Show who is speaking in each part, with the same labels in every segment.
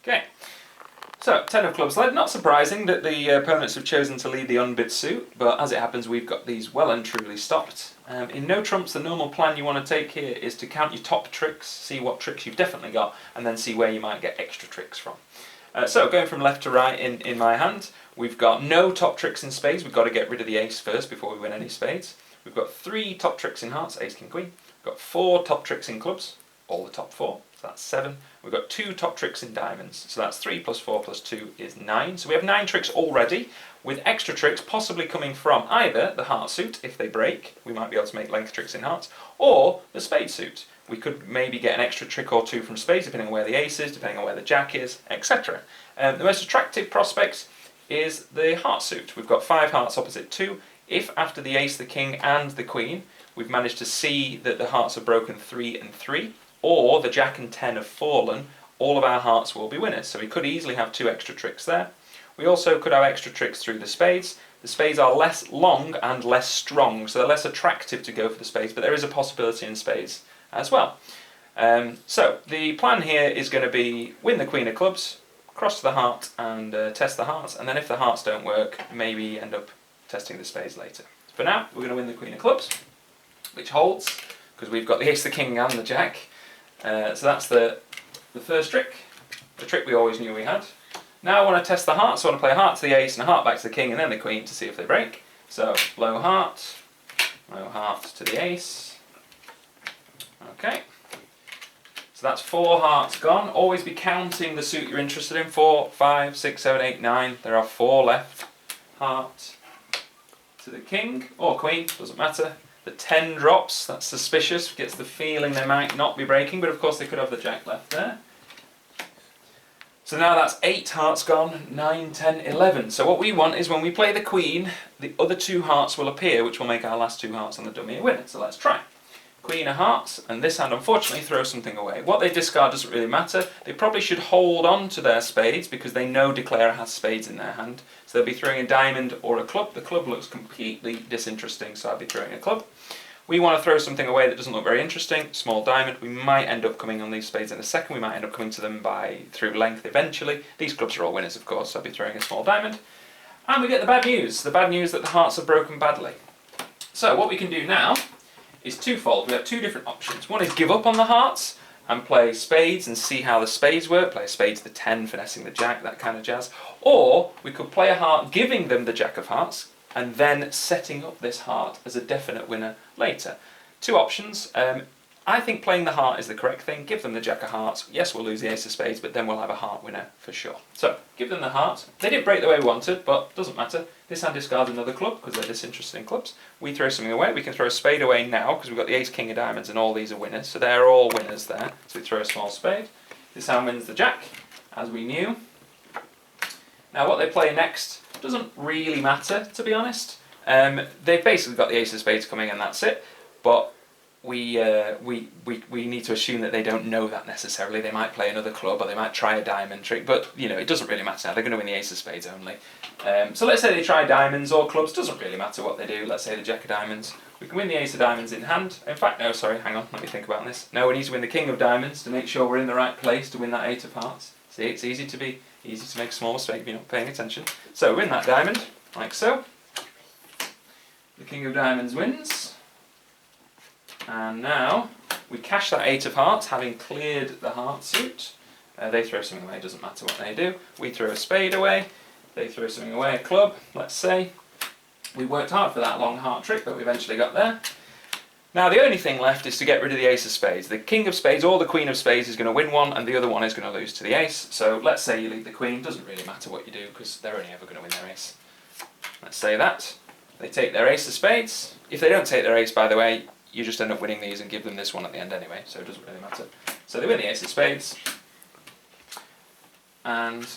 Speaker 1: Okay, so 10 of clubs led. Not surprising that the opponents have chosen to lead the unbid suit, but as it happens we've got these well and truly stopped. In no trumps, the normal plan you want to take here is to count your top tricks, see what tricks you've definitely got, and then see where you might get extra tricks from. So going from left to right in my hand, we've got no top tricks in spades. We've got to get rid of the ace first before we win any spades. We've got 3 top tricks in hearts, ace, king, queen. We've got 4 top tricks in clubs, all the top 4, so that's 7. We've got 2 top tricks in diamonds, so that's 3 plus 4 plus 2 is 9. So we have 9 tricks already, with extra tricks possibly coming from either the heart suit, if they break, we might be able to make length tricks in hearts, or the spade suit. We could maybe get an extra trick or 2 from spades, depending on where the ace is, depending on where the jack is, etc. The most attractive prospect is the heart suit. We've got 5 hearts opposite 2. If after the ace, the king and the queen, we've managed to see that the hearts have broken 3 and 3, or the jack and 10 have fallen, all of our hearts will be winners. So we could easily have 2 extra tricks there. We also could have extra tricks through the spades. The spades are less long and less strong, so they're less attractive to go for the spades, but there is a possibility in spades as well. So the plan here is going to be win the queen of clubs, cross to the heart and test the hearts, and then if the hearts don't work, maybe end up testing the spades later. For now, we're going to win the queen of clubs, which holds, because we've got the ace, the king and the jack. So that's the first trick, the trick we always knew we had. Now I want to test the heart, so I want to play a heart to the ace and a heart back to the king and then the queen to see if they break. So low heart to the ace. Okay. So that's 4 hearts gone. Always be counting the suit you're interested in. 4, 5, 6, 7, 8, 9. There are 4 left. Heart to the king or queen, doesn't matter. The 10 drops, that's suspicious, gets the feeling they might not be breaking, but of course they could have the jack left there. So now that's 8 hearts gone, 9, 10, 11. So what we want is when we play the queen, the other 2 hearts will appear, which will make our last 2 hearts on the dummy a winner. So let's try. Queen of hearts, and this hand unfortunately throws something away. What they discard doesn't really matter. They probably should hold on to their spades because they know declarer has spades in their hand. So they'll be throwing a diamond or a club. The club looks completely disinteresting, so I'll be throwing a club. We want to throw something away that doesn't look very interesting, small diamond. We might end up coming on these spades in a second. We might end up coming to them through length eventually. These clubs are all winners, of course, so I'll be throwing a small diamond. And we get the bad news that the hearts are broken badly. So what we can do now is twofold. We have 2 different options. One is give up on the hearts and play spades and see how the spades work. Play a spade to the 10, finessing the jack, that kind of jazz. Or we could play a heart giving them the jack of hearts and then setting up this heart as a definite winner later. 2 options. I think playing the heart is the correct thing. Give them the jack of hearts. Yes, we'll lose the ace of spades, but then we'll have a heart winner for sure. So, give them the heart. They didn't break the way we wanted, but doesn't matter. This hand discards another club, because they're disinterested in clubs. We throw something away. We can throw a spade away now, because we've got the ace, king of diamonds, and all these are winners. So they're all winners there. So we throw a small spade. This hand wins the jack, as we knew. Now what they play next doesn't really matter, to be honest. They've basically got the ace of spades coming, and that's it. But we need to assume that they don't know that necessarily. They might play another club or they might try a diamond trick, but you know, it doesn't really matter now. They're going to win the ace of spades only. So let's say they try diamonds or clubs, doesn't really matter what they do. Let's say the jack of diamonds. We can win the ace of diamonds in hand. In fact, no, sorry, hang on, let me think about this. No, we need to win the king of diamonds to make sure we're in the right place to win that 8 of hearts. See, it's easy to make a small mistake if you're not paying attention. So win that diamond, like so. The king of diamonds wins. And now we cash that 8 of hearts, having cleared the heart suit. They throw something away, doesn't matter what they do. We throw a spade away, they throw something away, a club, let's say. We worked hard for that long heart trick, but we eventually got there. Now the only thing left is to get rid of the ace of spades. The king of spades or the queen of spades is going to win one, and the other one is going to lose to the ace. So let's say you lead the queen, doesn't really matter what you do, because they're only ever going to win their ace. Let's say that. They take their ace of spades. If they don't take their ace, by the way, you just end up winning these and give them this one at the end anyway, so it doesn't really matter. So they win the ace of spades. And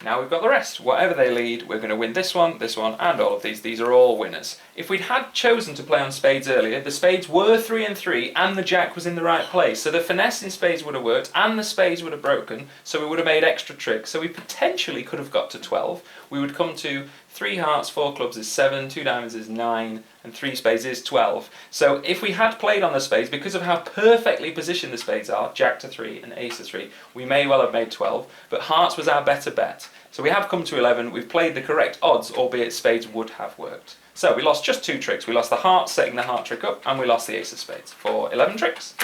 Speaker 1: now we've got the rest. Whatever they lead, we're going to win this one, and all of these. These are all winners. If we'd had chosen to play on spades earlier, the spades were 3 and 3, and the jack was in the right place. So the finesse in spades would have worked, and the spades would have broken, so we would have made extra tricks. So we potentially could have got to 12. We would come to 3 hearts, 4 clubs is 7, 2 diamonds is 9, and 3 spades is 12. So if we had played on the spades, because of how perfectly positioned the spades are, Jack to 3 and Ace to 3, we may well have made 12, but hearts was our better bet. So we have come to 11, we've played the correct odds, albeit spades would have worked. So we lost just 2 tricks. We lost the heart, setting the heart trick up, and we lost the Ace of spades for 11 tricks.